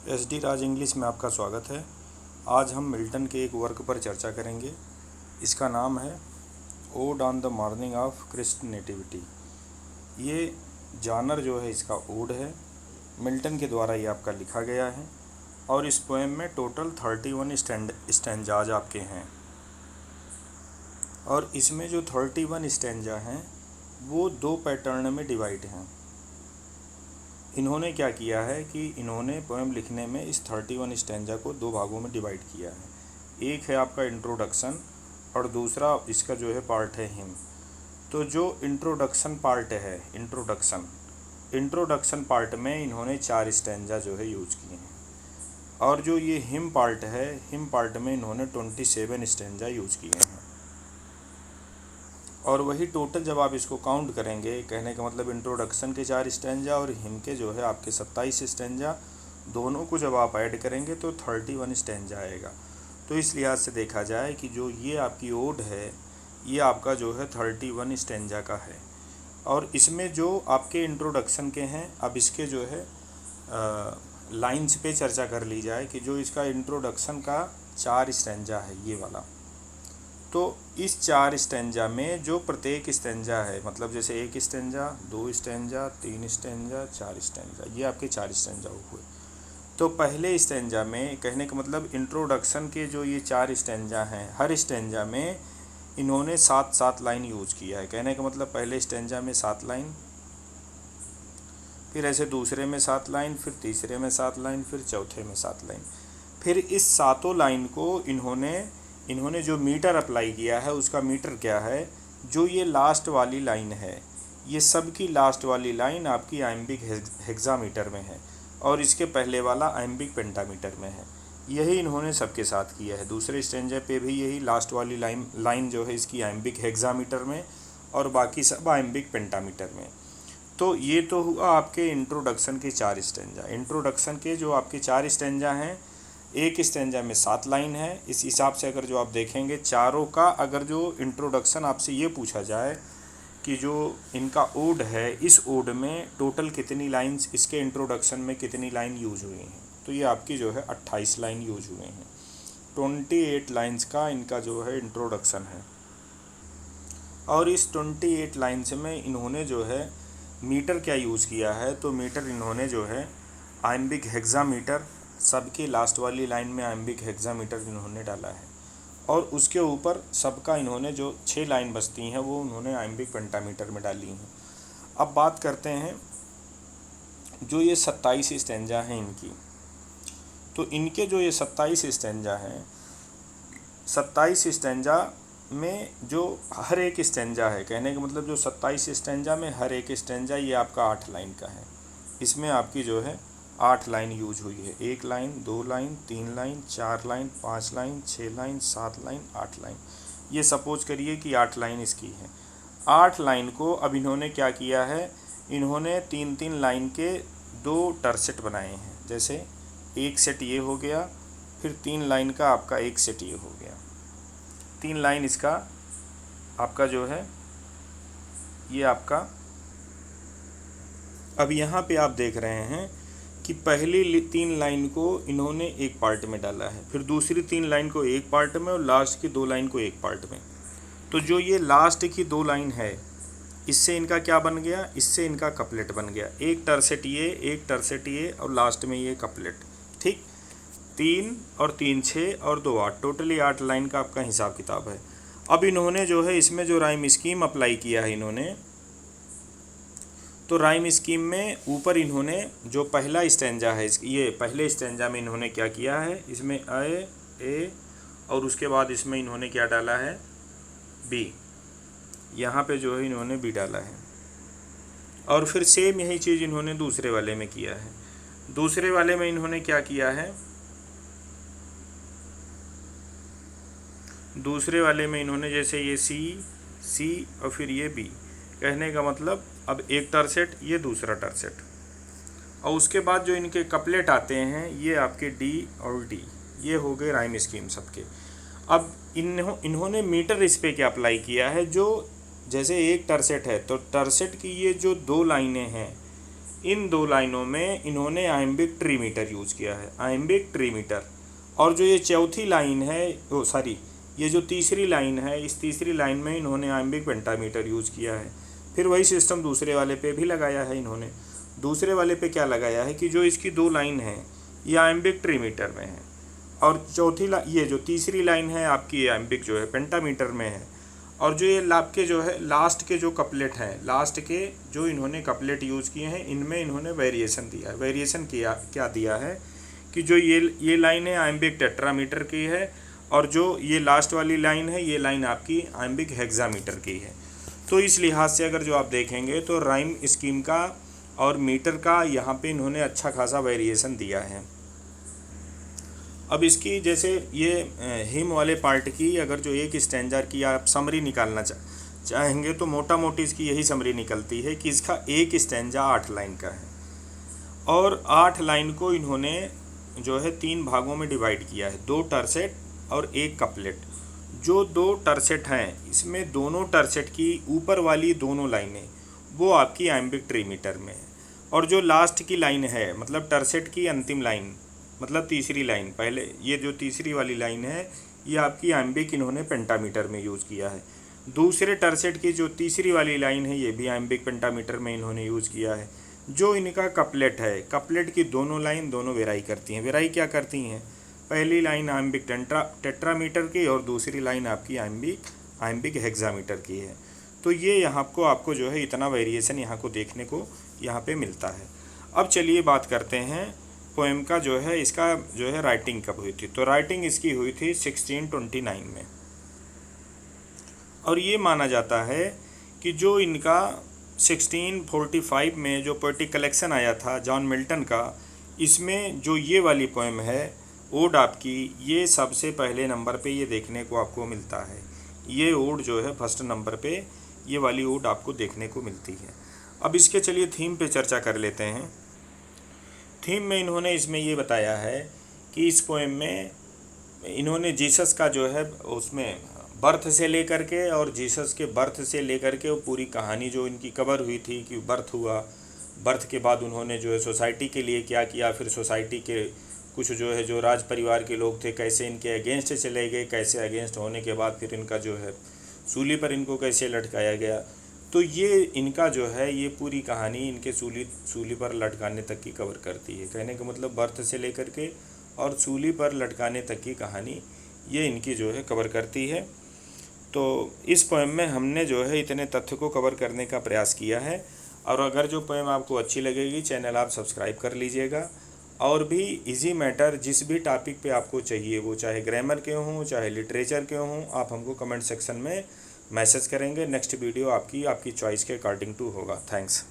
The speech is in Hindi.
SD राज इंग्लिश में आपका स्वागत है। आज हम मिल्टन के एक वर्क पर चर्चा करेंगे। इसका नाम है ode on the morning of Christ nativity. ये जानर जो है इसका ओड है, मिल्टन के द्वारा ये आपका लिखा गया है और इस पोएम में टोटल 31 स्टैंजाज आपके हैं और इसमें जो 31 स्टैंजा हैं वो दो पैटर्न में डिवाइड हैं। इन्होंने क्या किया है कि इन्होंने पोएम लिखने में इस 31 स्टैंजा को दो भागों में डिवाइड किया है। एक है आपका इंट्रोडक्शन और दूसरा इसका जो है पार्ट है हिम। तो जो इंट्रोडक्शन पार्ट है, इंट्रोडक्शन पार्ट में इन्होंने 4 स्टैंजा जो है यूज किए हैं और जो ये हिम पार्ट है, हिम पार्ट में इन्होंने 27 स्टैंजा यूज किए हैं। और वही टोटल जब आप इसको काउंट करेंगे, कहने का मतलब इंट्रोडक्शन के 4 स्टैंजा और हिम के जो है आपके 27 स्टैंजा, दोनों को जब आप ऐड करेंगे तो 31 स्टैंजा आएगा। तो इस लिहाज से देखा जाए कि जो ये आपकी ओड है ये आपका जो है 31 स्टैंजा का है। और इसमें जो आपके इंट्रोडक्शन के हैं, अब इसके जो है लाइन्स पे चर्चा कर ली जाए कि जो इसका इंट्रोडक्शन का 4 स्टैंजा है ये वाला, तो इस 4 स्टैंजा में जो प्रत्येक स्टैंजा है, मतलब जैसे 1 स्टैंजा, 2 स्टैंजा, 3 स्टैंजा, 4 स्टैंजा, ये आपके 4 स्टैंजा हुए। तो पहले स्टैंजा में, कहने का मतलब इंट्रोडक्शन के जो ये 4 स्टैंजा हैं, हर स्टैंजा में इन्होंने 7-7 लाइन यूज किया है। कहने का मतलब पहले स्टैंजा में 7 लाइन, फिर ऐसे दूसरे में 7 लाइन, फिर तीसरे में 7 लाइन, फिर चौथे में 7 लाइन। फिर इस 7 लाइन को इन्होंने जो मीटर अप्लाई किया है उसका मीटर क्या है, जो ये लास्ट वाली लाइन है, ये सब की लास्ट वाली लाइन आपकी आइम्बिक हेक्सामीटर में है और इसके पहले वाला आइम्बिक पेंटामीटर में है। यही इन्होंने सबके साथ किया है। दूसरे स्टैंजा पे भी यही लास्ट वाली लाइन जो है इसकी आइम्बिक हेक्सामीटर में और बाकी सब आइम्बिक पेंटामीटर में। तो ये तो हुआ आपके इंट्रोडक्शन के 4 स्टैंजा। इंट्रोडक्शन के जो आपके 4 स्टैंजा हैं, एक स्टैंजा में 7 लाइन है। इस हिसाब से अगर जो आप देखेंगे चारों का, अगर जो इंट्रोडक्शन आपसे ये पूछा जाए कि जो इनका ओड है, इस ओड में टोटल कितनी लाइंस, इसके इंट्रोडक्शन में कितनी लाइन यूज हुई हैं, तो ये आपकी जो है 28 लाइन यूज हुए हैं। 28 लाइंस का इनका जो है इंट्रोडक्शन है और इस 28 लाइन्स में इन्होंने जो है मीटर क्या यूज़ किया है, तो मीटर इन्होंने जो है आइम्बिक हेक्सामीटर, सबके लास्ट वाली लाइन में आइम्बिक हेक्सामीटर इन्होंने डाला है और उसके ऊपर सबका इन्होंने जो 6 लाइन बचती हैं वो उन्होंने आइम्बिक पेंटामीटर में डाली हैं। अब बात करते हैं जो ये 27 स्टैंजा हैं इनकी। तो इनके जो ये 27 स्टैंजा हैं, 27 स्टैंजा में जो हर एक स्टैंजा है, कहने का मतलब जो 27 स्टैंजा में हर एक स्टैंजा ये आपका 8 लाइन का है। इसमें आपकी जो है 8 लाइन यूज हुई है। 1 line, 2 line, 3 line, 4 line, 5 line, 6 line, 7 line, 8 line. ये सपोज करिए कि 8 लाइन इसकी है। 8 लाइन को अब इन्होंने क्या किया है, इन्होंने 3-3 लाइन के 2 टरसेट बनाए हैं। जैसे एक सेट ये हो गया, फिर 3 लाइन का आपका एक सेट ये हो गया। 3 लाइन इसका आपका जो है ये आपका, अब यहाँ पे आप देख रहे हैं कि पहली 3 लाइन को इन्होंने एक पार्ट में डाला है, फिर दूसरी 3 लाइन को एक पार्ट में और लास्ट की 2 लाइन को एक पार्ट में। तो जो ये लास्ट की 2 लाइन है, इससे इनका क्या बन गया, इससे इनका कपलेट बन गया। एक टरसेट ये, एक टरसेट ये और लास्ट में ये कपलेट। ठीक, 3 और 3 6 और 2 8, टोटली 8 लाइन का आपका हिसाब किताब है। अब इन्होंने जो है इसमें जो राइम स्कीम अप्लाई किया है इन्होंने, तो राइम स्कीम में ऊपर इन्होंने जो पहला स्टैंजा है, ये पहले स्टैंजा में इन्होंने क्या किया है, इसमें ए और उसके बाद इसमें इन्होंने क्या डाला है, बी। यहाँ पे जो है इन्होंने बी डाला है और फिर सेम यही चीज़ इन्होंने दूसरे वाले में किया है। दूसरे वाले में इन्होंने क्या किया है, दूसरे वाले में इन्होंने जैसे ये सी और फिर ये बी, कहने का मतलब अब एक टरसेट, ये दूसरा टरसेट, और उसके बाद जो इनके कपलेट आते हैं ये आपके डी और डी, ये हो गए राइम स्कीम सबके। अब इन्होंने मीटर इस पे क्या अप्लाई किया है, जो जैसे एक टरसेट है तो टरसेट की ये जो 2 लाइनें हैं, इन दो लाइनों में इन्होंने आइम्बिक ट्रीमीटर यूज़ किया है, आइम्बिक ट्रीमीटर। और जो ये चौथी लाइन है, ये जो तीसरी लाइन है, इस तीसरी लाइन में इन्होंने आइम्बिक पेंटामीटर यूज़ किया है। फिर वही सिस्टम दूसरे वाले पे भी लगाया है इन्होंने। दूसरे वाले पे क्या लगाया है कि जो इसकी दो लाइन है ये आइम्बिक ट्रीमीटर में है, और ये जो तीसरी लाइन है आपकी आइम्बिक जो है पेंटामीटर में है। और जो ये आपके जो है लास्ट के जो कपलेट हैं, लास्ट के जो इन्होंने कपलेट यूज़ किए हैं, इनमें इन्होंने वेरिएशन दिया है। वेरिएशन क्या दिया है कि जो ये लाइन है आइम्बिक टेट्रामीटर की है, और जो ये लास्ट वाली लाइन है ये लाइन आपकी आइम्बिक हेक्सामीटर की है। तो इस लिहाज से अगर जो आप देखेंगे तो राइम स्कीम का और मीटर का यहाँ पे इन्होंने अच्छा खासा वेरिएशन दिया है। अब इसकी जैसे ये हिम वाले पार्ट की अगर जो एक स्टैंजा की आप समरी निकालना चाहेंगे तो मोटा मोटी इसकी यही समरी निकलती है कि इसका एक स्टैंजा 8 लाइन का है, और 8 लाइन को इन्होंने जो है 3 भागों में डिवाइड किया है, 2 टर्सेट और 1 कपलेट। जो 2 टर्सेट हैं इसमें दोनों टर्सेट की ऊपर वाली दोनों लाइनें वो आपकी आइम्बिक ट्रीमीटर में है, और जो लास्ट की लाइन है मतलब टर्सेट की अंतिम लाइन मतलब तीसरी लाइन, पहले ये जो तीसरी वाली लाइन है ये आपकी आइम्बिक इन्होंने पेंटामीटर में यूज़ किया है। दूसरे टर्सेट की जो तीसरी वाली लाइन है ये भी आइम्बिक पेंटामीटर में इन्होंने यूज़ किया है। जो इनका कपलेट है, कपलेट की दोनों लाइन दोनों वेराई करती हैं। वेराई क्या करती हैं? पहली लाइन आइम्बिक टेट्रामीटर की और दूसरी लाइन आपकी आइम्बिक हेक्सामीटर की है। तो ये यहाँ आपको जो है इतना वेरिएशन यहाँ को देखने को यहाँ पे मिलता है। अब चलिए बात करते हैं पोएम का जो है, इसका जो है राइटिंग कब हुई थी। तो राइटिंग इसकी हुई थी 1629 में, और ये माना जाता है कि जो इनका 1645 में जो पोएटिक कलेक्शन आया था जॉन मिल्टन का, इसमें जो ये वाली पोएम है ओड आपकी, ये सबसे पहले नंबर पे ये देखने को आपको मिलता है। ये ओड जो है फर्स्ट नंबर पे ये वाली ओड आपको देखने को मिलती है। अब इसके चलिए थीम पे चर्चा कर लेते हैं। थीम में इन्होंने इसमें ये बताया है कि इस पोएम में इन्होंने जीसस का जो है उसमें बर्थ से लेकर के और जीसस के बर्थ से लेकर के वो पूरी कहानी जो इनकी कवर हुई थी कि बर्थ हुआ, बर्थ के बाद उन्होंने जो है सोसाइटी के लिए क्या किया, फिर सोसाइटी के कुछ जो है जो राज परिवार के लोग थे कैसे इनके अगेंस्ट चले गए, कैसे अगेंस्ट होने के बाद फिर इनका जो है सूली पर इनको कैसे लटकाया गया। तो ये इनका जो है ये पूरी कहानी इनके सूली पर लटकाने तक की कवर करती है। कहने का मतलब बर्थ से लेकर के और सूली पर लटकाने तक की कहानी ये इनकी जो है कवर करती है। तो इस पोएम में हमने जो है इतने तथ्य को कवर करने का प्रयास किया है, और अगर जो पोएम आपको अच्छी लगेगी चैनल आप सब्सक्राइब कर लीजिएगा। और भी इजी मैटर जिस भी टॉपिक पे आपको चाहिए, वो चाहे ग्रामर के हों चाहे लिटरेचर के हों, आप हमको कमेंट सेक्शन में मैसेज करेंगे। नेक्स्ट वीडियो आपकी चॉइस के अकॉर्डिंग टू होगा। थैंक्स।